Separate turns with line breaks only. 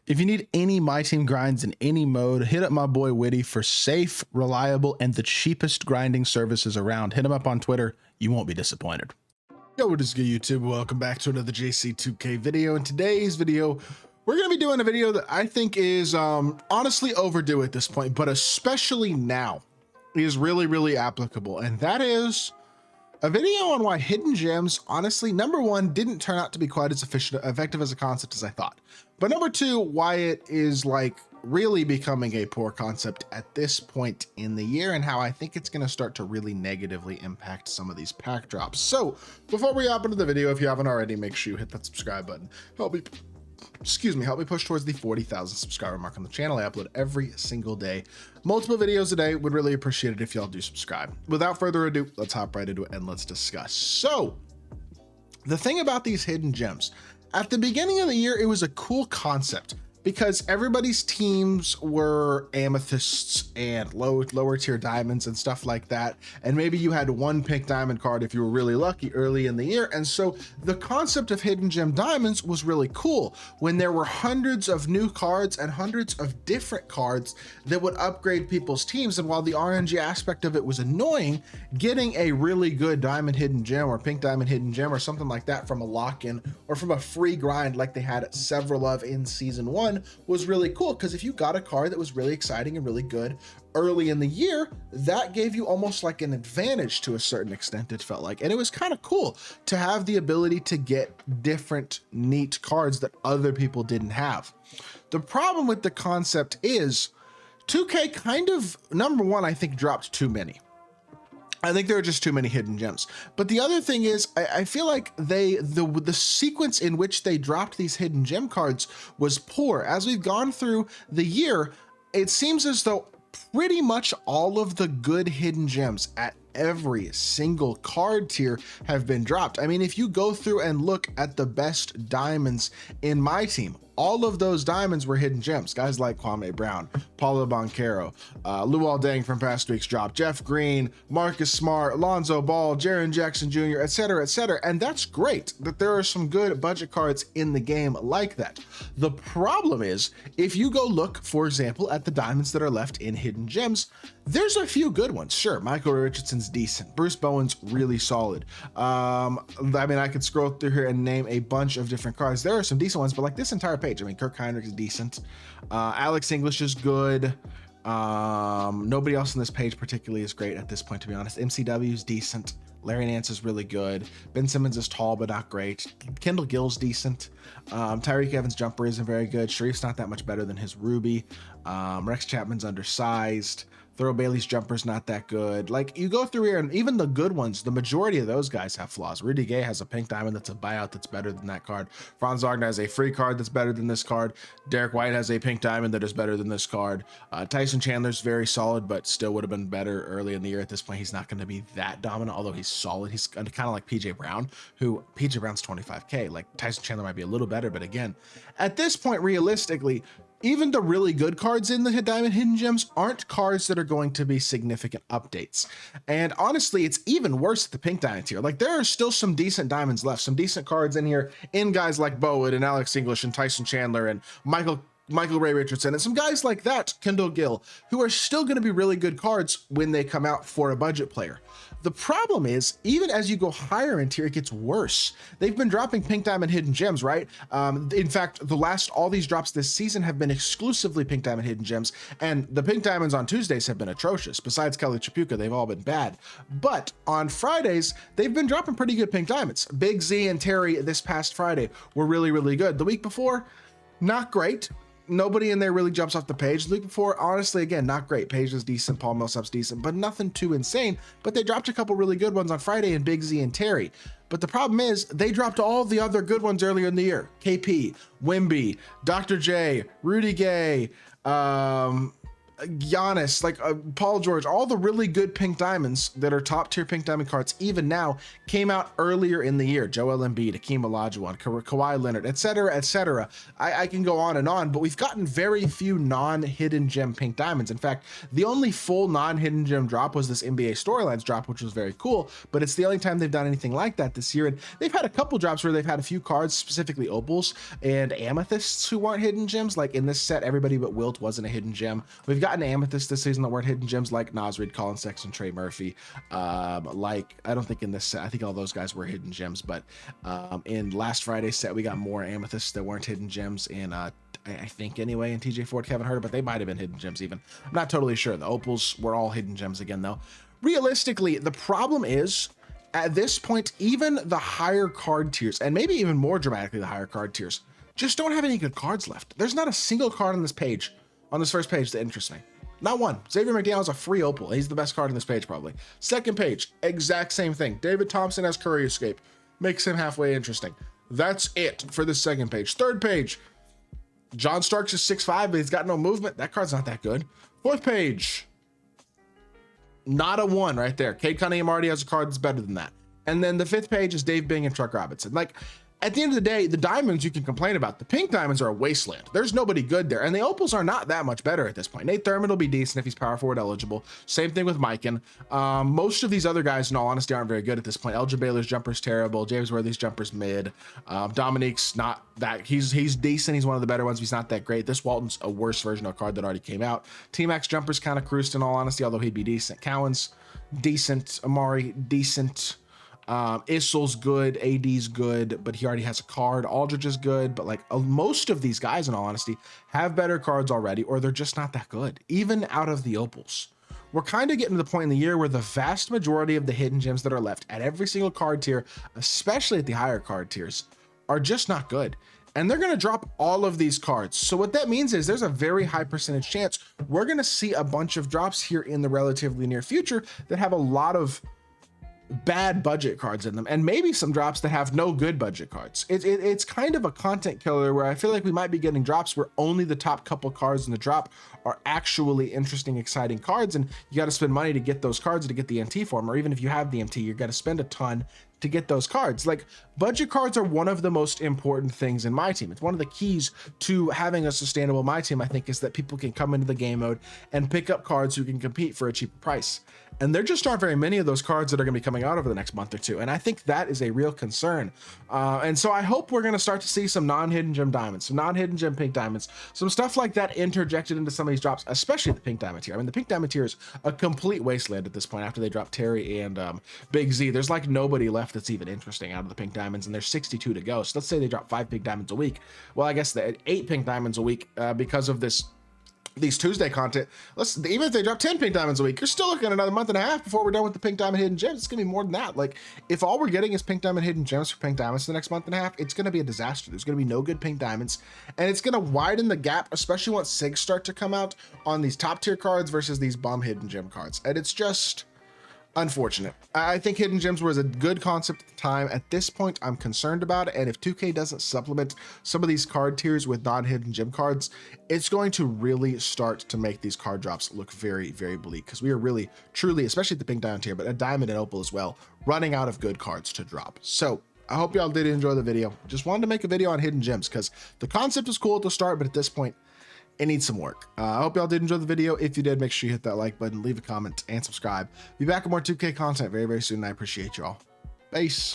If you need any My Team grinds in any mode, hit up my boy Witty for safe, reliable, and the cheapest grinding services around. Hit him up on Twitter. You won't be disappointed. Yo, what is good, YouTube? Welcome back to another JC2K video. In today's video, we're going to be doing a video that I think is honestly overdue at this point, but especially now is really applicable. And that is a video on why hidden gems, honestly, number one, didn't turn out to be quite as effective as a concept as I thought. But number two, why it is like really becoming a poor concept at this point in the year, and how I think it's going to start to really negatively impact some of these pack drops. So before we hop into the video, if you haven't already, make sure you hit that subscribe button. Help me push towards the 40,000 subscriber mark on the channel. I upload every single day, multiple videos a day. Would really appreciate it if y'all do subscribe. Without further ado, let's hop right into it and let's discuss. So the thing about these hidden gems, at the beginning of the year, it was a cool concept because everybody's teams were amethysts and lower tier diamonds and stuff like that. And maybe you had one pink diamond card if you were really lucky early in the year. And so the concept of hidden gem diamonds was really cool when there were hundreds of new cards and hundreds of different cards that would upgrade people's teams. And while the RNG aspect of it was annoying, getting a really good diamond hidden gem or pink diamond hidden gem or something like that from a lock-in or from a free grind like they had several of in season 1 was really cool, because if you got a card that was really exciting and really good early in the year, that gave you almost like an advantage to a certain extent, it felt like. And it was kind of cool to have the ability to get different neat cards that other people didn't have. The problem with the concept is 2K kind of, number one, I think dropped too many. I think there are just too many hidden gems. But the other thing is, I feel like the sequence in which they dropped these hidden gem cards was poor. As we've gone through the year, it seems as though pretty much all of the good hidden gems at every single card tier have been dropped. I mean, if you go through and look at the best diamonds in my team, all of those diamonds were hidden gems. Guys like Kwame Brown, Paulo Banchero, Luol Deng from past week's drop, Jeff Green, Marcus Smart, Lonzo Ball, Jaren Jackson Jr., etc., etc. And that's great that there are some good budget cards in the game like that. The problem is, if you go look, for example, at the diamonds that are left in hidden gems, there's a few good ones. Sure, Michael Richardson's decent. Bruce Bowen's really solid. I mean, I could scroll through here and name a bunch of different cards. There are some decent ones, but like this entire page, I mean, Kirk Heinrich is decent. Alex English is good. Nobody else on this page particularly is great at this point, to be honest. MCW is decent. Larry Nance is really good. Ben Simmons is tall, but not great. Kendall Gill's decent. Tyreek Evans' jumper isn't very good. Sharif's not that much better than his Ruby. Rex Chapman's undersized. Thurl Bailey's jumper's not that good. Like, you go through here, and even the good ones, the majority of those guys have flaws. Rudy Gay has a pink diamond that's a buyout that's better than that card. Franz Wagner has a free card that's better than this card. Derek White has a pink diamond that is better than this card. Tyson Chandler's very solid, but still would have been better early in the year. At this point, he's not going to be that dominant, although he's solid. He's kind of like PJ Brown, who PJ Brown's 25K. Like, Tyson Chandler might be a little better, but again, at this point, realistically, even the really good cards in the diamond hidden gems aren't cards that are going to be significant updates. And honestly, it's even worse at the pink diamond tier. Like, there are still some decent diamonds left, some decent cards in here in guys like Bowen and Alex English and Tyson Chandler and Michael Ray Richardson and some guys like that, Kendall Gill, who are still going to be really good cards when they come out for a budget player. The problem is, even as you go higher in tier, it gets worse. They've been dropping pink diamond hidden gems, right? In fact, all these drops this season have been exclusively pink diamond hidden gems, and the pink diamonds on Tuesdays have been atrocious. Besides Kelly Chapuka, they've all been bad. But on Fridays, they've been dropping pretty good pink diamonds. Big Z and Terry this past Friday were really good. The week before, not great. Nobody in there really jumps off the page. The week before, honestly, again, not great. Page is decent, Paul Millsap's decent, but nothing too insane. But they dropped a couple really good ones on Friday in Big Z and Terry. But the problem is, they dropped all the other good ones earlier in the year. KP, Wimby, Dr. J, Rudy Gay, Giannis, like Paul George, all the really good pink diamonds that are top tier pink diamond cards, even now, came out earlier in the year. Joel Embiid, Hakeem Olajuwon, Kawhi Leonard, etc., etc. I can go on, but we've gotten very few non-hidden gem pink diamonds. In fact, the only full non-hidden gem drop was this NBA Storylines drop, which was very cool, but it's the only time they've done anything like that this year. And they've had a couple drops where they've had a few cards, specifically opals and amethysts, who weren't hidden gems. Like in this set, everybody but Wilt wasn't a hidden gem. We've gotten amethyst this season that weren't hidden gems, like Naz Reid, Colin Sexton, Trey Murphy. Like I don't think in this set, I think all those guys were hidden gems, but in last Friday's set we got more amethysts that weren't hidden gems, and I think anyway in TJ Ford, Kevin Herter, but they might have been hidden gems even. I'm not totally sure. The opals were all hidden gems again though. Realistically, the problem is at this point, even the higher card tiers, and maybe even more dramatically the higher card tiers, just don't have any good cards left. There's not a single card on this page, on this first page, that interests me. Not one. Xavier McDaniel is a free opal. He's the best card on this page, probably. Second page, exact same thing. David Thompson has Curry Escape. Makes him halfway interesting. That's it for the second page. Third page, John Starks is 6'5", but he's got no movement. That card's not that good. Fourth page, not a one right there. Cade Cunningham already has a card that's better than that. And then the fifth page is Dave Bing and Truck Robinson. Like, at the end of the day, the diamonds you can complain about. The pink diamonds are a wasteland. There's nobody good there. And the opals are not that much better at this point. Nate Thurmond will be decent if he's power forward eligible. Same thing with Mikan. Most of these other guys, in all honesty, aren't very good at this point. Elgin Baylor's jumper's terrible. James Worthy's jumper's mid. Dominique's not that, he's decent. He's one of the better ones. He's not that great. This Walton's a worse version of a card that already came out. T-Max jumper's kind of cruised in all honesty, although he'd be decent. Cowan's decent. Amari, decent. Issel's good, AD's good, but he already has a card. Aldridge is good, but like most of these guys, in all honesty, have better cards already, or they're just not that good, even out of the opals. We're kind of getting to the point in the year where the vast majority of the hidden gems that are left at every single card tier, especially at the higher card tiers, are just not good. And they're going to drop all of these cards. So what that means is there's a very high percentage chance we're going to see a bunch of drops here in the relatively near future that have a lot of bad budget cards in them, and maybe some drops that have no good budget cards. It's kind of a content killer where I feel like we might be getting drops where only the top couple cards in the drop are actually interesting, exciting cards, and you got to spend money to get those cards to get the MT for them, or even if you have the MT, you got to spend a ton to get those cards. Like, budget cards are one of the most important things in MyTEAM. It's one of the keys to having a sustainable MyTEAM, I think, is that people can come into the game mode and pick up cards who can compete for a cheaper price. And there just aren't very many of those cards that are going to be coming out over the next month or two. And I think that is a real concern. And so I hope we're going to start to see some non-hidden gem diamonds, some non-hidden gem pink diamonds, some stuff like that interjected into some of these drops, especially the pink diamond tier. I mean, the pink diamond tier is a complete wasteland at this point after they drop Terry and Big Z. There's like nobody left that's even interesting out of the pink diamonds, and there's 62 to go. So let's say they drop 5 pink diamonds a week. Well, I guess the 8 pink diamonds a week because of these Tuesday content. Even if they drop 10 pink diamonds a week, you're still looking at another month and a half before we're done with the pink diamond hidden gems. It's gonna be more than that. Like, if all we're getting is pink diamond hidden gems for pink diamonds for the next month and a half, it's gonna be a disaster. There's gonna be no good pink diamonds, and it's gonna widen the gap, especially once SIGs start to come out on these top tier cards versus these bum hidden gem cards. And it's just unfortunate. I think hidden gems was a good concept at the time. At this point, I'm concerned about it, and if 2K doesn't supplement some of these card tiers with non-hidden gem cards, it's going to really start to make these card drops look very, very bleak, because we are really, truly, especially at the pink diamond tier, but a diamond and opal as well, running out of good cards to drop. So I hope y'all did enjoy the video. Just wanted to make a video on hidden gems because the concept was cool at the start, but at this point, it needs some work. I hope y'all did enjoy the video. If you did, make sure you hit that like button, leave a comment, and subscribe. Be back with more 2K content very, very soon. I appreciate y'all. Peace.